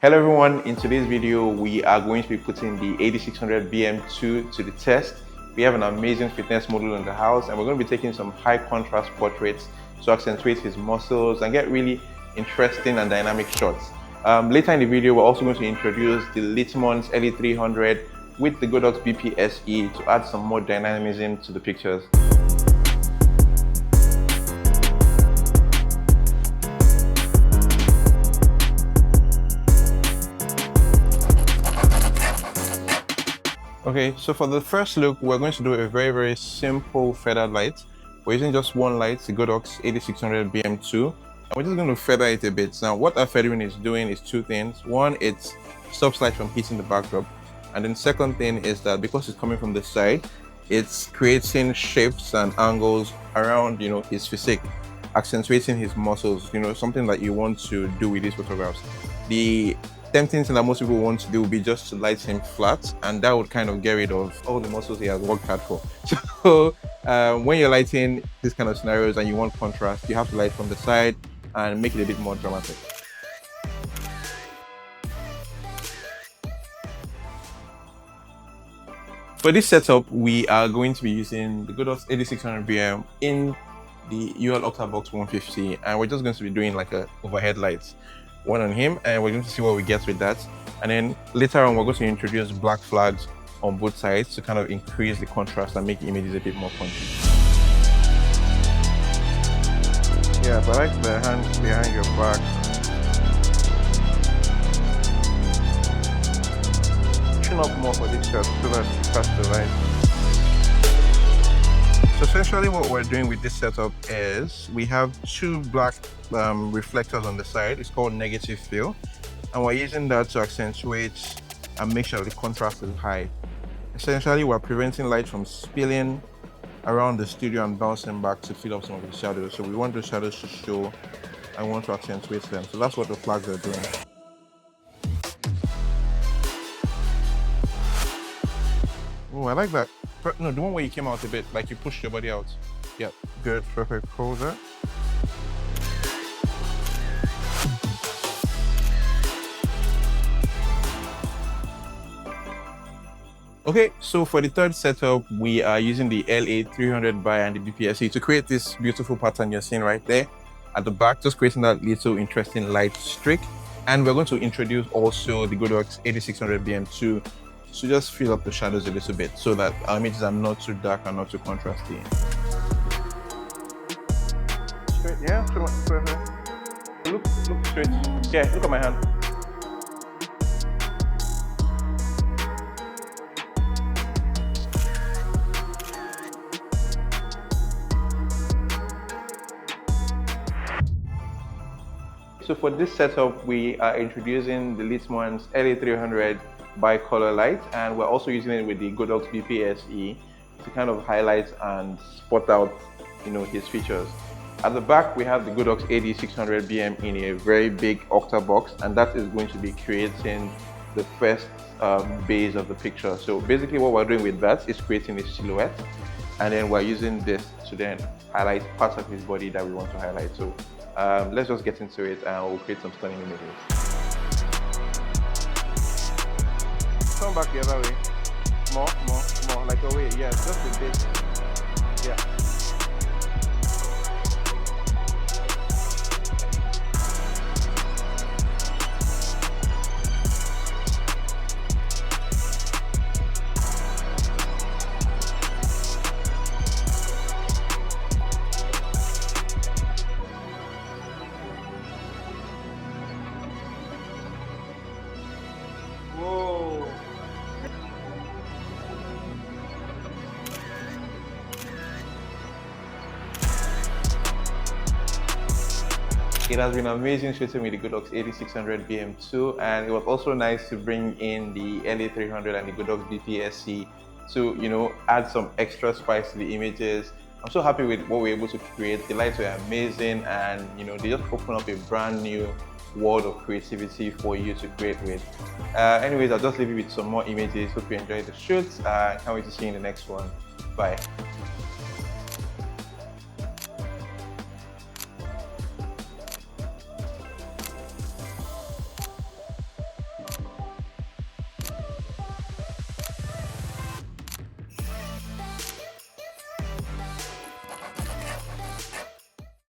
Hello everyone, in today's video we are going to be putting the AD600BM2 to the test. We have an amazing fitness model in the house and we're going to be taking some high contrast portraits to accentuate his muscles and get really interesting and dynamic shots. Later in the video we're also going to introduce the Litemons LA300 with the Godox BP-SE to add some more dynamism to the pictures. Okay, so for the first look, we're going to do a very simple feathered light. We're using just one light, the Godox AD600BM2, and we're just going to feather it a bit. Now, what our feathering is doing is two things. One, it stops light from hitting the backdrop, and then second thing is that because it's coming from the side, it's creating shapes and angles around, his physique, accentuating his muscles, something that you want to do with these photographs. The tempting thing that most people want to do would be just to light him flat, and that would kind of get rid of all the muscles he has worked hard for. So when you're lighting these kind of scenarios and you want contrast, you have to light from the side and make it a bit more dramatic. For this setup, we are going to be using the Godox AD600BM in the UL-Octa BOX 150, and we're just going to be doing like a overhead lights. One on him, and we're going to see what we get with that. And then later on we're going to introduce black flags on both sides to kind of increase the contrast and make the images a bit more punchy. Yeah, so I like the hands behind your back. Chin up more for this shot so that you catch the light. So essentially what we're doing with this setup is we have two black reflectors on the side. It's called negative fill, and we're using that to accentuate and make sure the contrast is high. Essentially we're preventing light from spilling around the studio and bouncing back to fill up some of the shadows. So we want the shadows to show and want to accentuate them. So that's what the flags are doing. Oh, I like that. No, the one where you came out a bit, like you pushed your body out. Yeah, good, perfect. Hold that. Okay, so for the third setup, we are using the LA300Bi and the BP-SE to create this beautiful pattern you're seeing right there at the back, just creating that little interesting light streak. And we're going to introduce also the Godox AD600BM2 to just fill up the shadows a little bit so that our images are not too dark and not too contrasty. Straight, yeah, perfect. Look straight. Yeah, look at my hand. So for this setup, we are introducing the Litemons LA300 bi-color light, and we're also using it with the Godox BP-SE to kind of highlight and spot out, his features. At the back, we have the Godox AD600BM in a very big Octa box, and that is going to be creating the first base of the picture. So basically what we're doing with that is creating a silhouette, and then we're using this to then highlight parts of his body that we want to highlight. So let's just get into it and we'll create some stunning images. Come back the other way. More, like away. Yeah, just a bit. Yeah. It has been amazing shooting with the Godox AD600BM2, and it was also nice to bring in the LA300 and the Godox BP-SE to, add some extra spice to the images. I'm so happy with what we were able to create. The lights were amazing, and they just open up a brand new world of creativity for you to create with. Anyways, I'll just leave you with some more images. Hope you enjoyed the shoot. Can't wait to see you in the next one. Bye.